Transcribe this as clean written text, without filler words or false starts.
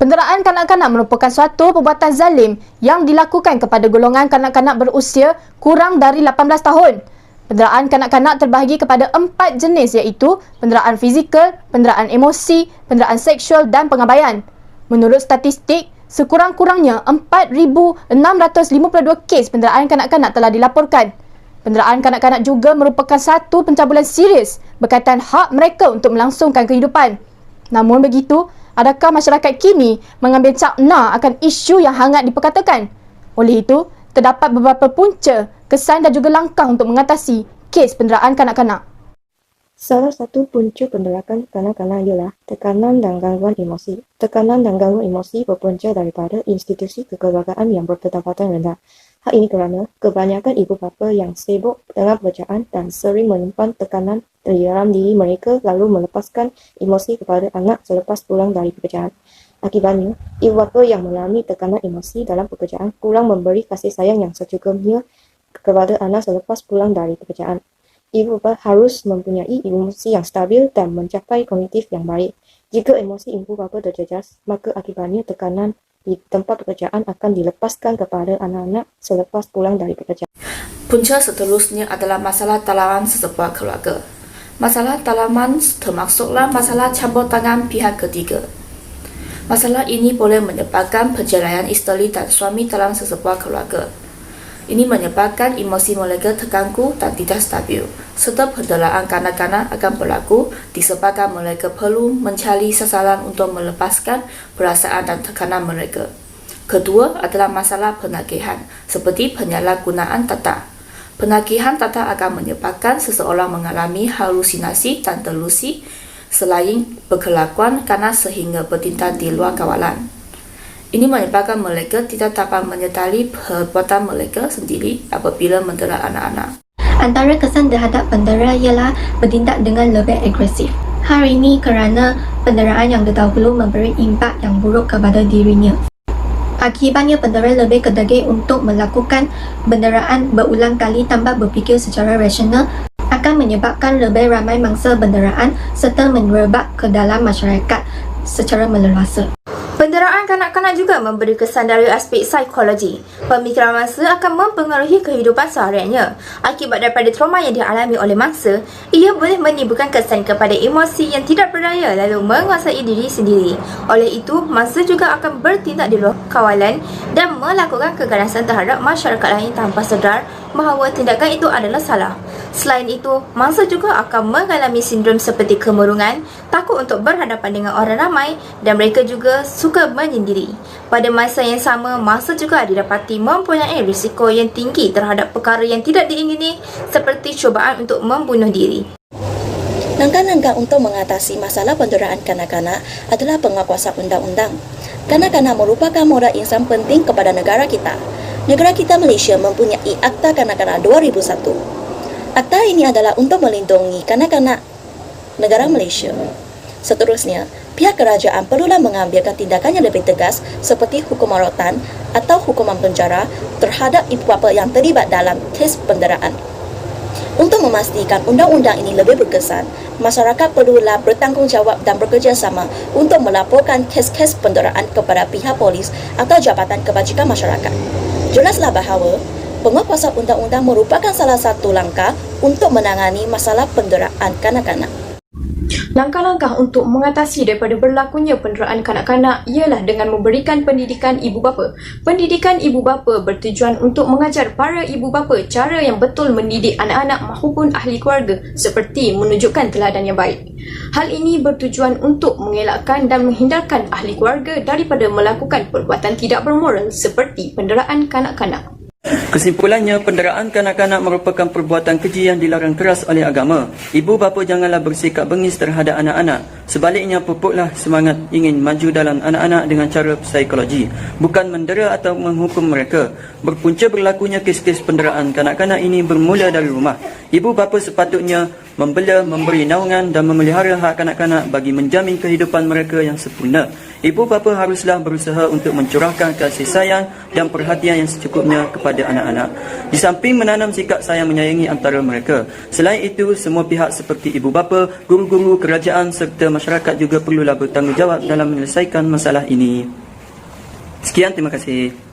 Penderaan kanak-kanak merupakan suatu perbuatan zalim yang dilakukan kepada golongan kanak-kanak berusia kurang dari 18 tahun. Penderaan kanak-kanak terbahagi kepada 4 jenis iaitu penderaan fizikal, penderaan emosi, penderaan seksual dan pengabaian. Menurut statistik, sekurang-kurangnya 4,652 kes penderaan kanak-kanak telah dilaporkan. Penderaan kanak-kanak juga merupakan satu pencabulan serius berkaitan hak mereka untuk melangsungkan kehidupan. Namun begitu, adakah masyarakat kini mengambil cakna akan isu yang hangat diperkatakan? Oleh itu, terdapat beberapa punca, kesan dan juga langkah untuk mengatasi kes penderaan kanak-kanak. Salah satu punca penderaan kanak-kanak ialah tekanan dan gangguan emosi. Tekanan dan gangguan emosi berpunca daripada institusi kekeluargaan yang berpendapatan rendah. Hal ini kerana kebanyakan ibu bapa yang sibuk dengan pekerjaan dan sering menyimpan tekanan di dalam diri mereka lalu melepaskan emosi kepada anak selepas pulang dari pekerjaan. Akibatnya, ibu bapa yang mengalami tekanan emosi dalam pekerjaan kurang memberi kasih sayang yang secukupnya kepada anak selepas pulang dari pekerjaan. Ibu bapa harus mempunyai emosi yang stabil dan mencapai kognitif yang baik. Jika emosi ibu bapa terjejas, maka akibatnya tekanan di tempat pekerjaan akan dilepaskan kepada anak-anak selepas pulang dari pekerjaan. Punca seterusnya adalah masalah talaman sesebuah keluarga. Masalah talaman termasuklah masalah campur tangan pihak ketiga. Masalah ini boleh menyebabkan perceraian isteri dan suami dalam sesebuah keluarga. Ini menyebabkan emosi mereka terganggu dan tidak stabil, serta penderaan kanak-kanak akan berlaku disebabkan mereka perlu mencari sasaran untuk melepaskan perasaan dan tekanan mereka. Kedua adalah masalah penagihan, seperti penyalahgunaan data. Penagihan data akan menyebabkan seseorang mengalami halusinasi dan delusi selain berkelakuan kanak sehingga bertindak di luar kawalan. Ini menyebabkan mereka tidak dapat menyedari perbuatan mereka sendiri apabila mendera anak-anak. Antara kesan terhadap pendera ialah bertindak dengan lebih agresif. Hal ini kerana penderaan yang terdahulu memberi impak yang buruk kepada dirinya. Akibatnya pendera lebih kedegil untuk melakukan penderaan berulang kali tanpa berfikir secara rasional akan menyebabkan lebih ramai mangsa penderaan serta merebak ke dalam masyarakat secara meleluasa. Penderaan kanak-kanak juga memberi kesan dari aspek psikologi. Pemikiran mangsa akan mempengaruhi kehidupan sehariannya. Akibat daripada trauma yang dialami oleh mangsa, ia boleh menimbulkan kesan kepada emosi yang tidak berdaya lalu menguasai diri sendiri. Oleh itu, mangsa juga akan bertindak di luar kawalan dan melakukan keganasan terhadap masyarakat lain tanpa sedar bahawa tindakan itu adalah salah. Selain itu, mangsa juga akan mengalami sindrom seperti kemurungan, takut untuk berhadapan dengan orang ramai dan mereka juga suka menyendiri. Pada masa yang sama, mangsa juga didapati mempunyai risiko yang tinggi terhadap perkara yang tidak diingini seperti cubaan untuk membunuh diri. Langkah-langkah untuk mengatasi masalah penderaan kanak-kanak adalah penguasaan undang-undang. Kanak-kanak merupakan modal insan penting kepada negara kita. Negara kita Malaysia mempunyai Akta Kanak-kanak 2001. Akta ini adalah untuk melindungi kanak-kanak negara Malaysia. Seterusnya, pihak kerajaan perlulah mengambilkan tindakan yang lebih tegas seperti hukuman rotan atau hukuman penjara terhadap ibu bapa yang terlibat dalam kes penderaan. Untuk memastikan undang-undang ini lebih berkesan, masyarakat perlulah bertanggungjawab dan bekerjasama untuk melaporkan kes-kes penderaan kepada pihak polis atau Jabatan Kebajikan Masyarakat. Jelaslah bahawa penguasaan undang-undang merupakan salah satu langkah untuk menangani masalah penderaan kanak-kanak. Langkah-langkah untuk mengatasi daripada berlakunya penderaan kanak-kanak ialah dengan memberikan pendidikan ibu bapa. Pendidikan ibu bapa bertujuan untuk mengajar para ibu bapa cara yang betul mendidik anak-anak maupun ahli keluarga seperti menunjukkan teladan yang baik. Hal ini bertujuan untuk mengelakkan dan menghindarkan ahli keluarga daripada melakukan perbuatan tidak bermoral seperti penderaan kanak-kanak. Kesimpulannya, penderaan kanak-kanak merupakan perbuatan keji yang dilarang keras oleh agama. Ibu bapa janganlah bersikap bengis terhadap anak-anak. Sebaliknya, pupuklah semangat ingin maju dalam anak-anak dengan cara psikologi, bukan mendera atau menghukum mereka. Berpunca berlakunya kes-kes penderaan kanak-kanak ini bermula dari rumah. Ibu bapa sepatutnya membela, memberi naungan dan memelihara hak kanak-kanak bagi menjamin kehidupan mereka yang sempurna. Ibu bapa haruslah berusaha untuk mencurahkan kasih sayang dan perhatian yang secukupnya kepada anak-anak. Di samping menanam sikap sayang menyayangi antara mereka, selain itu semua pihak seperti ibu bapa, guru-guru, kerajaan serta masyarakat juga perlulah bertanggungjawab dalam menyelesaikan masalah ini. Sekian, terima kasih.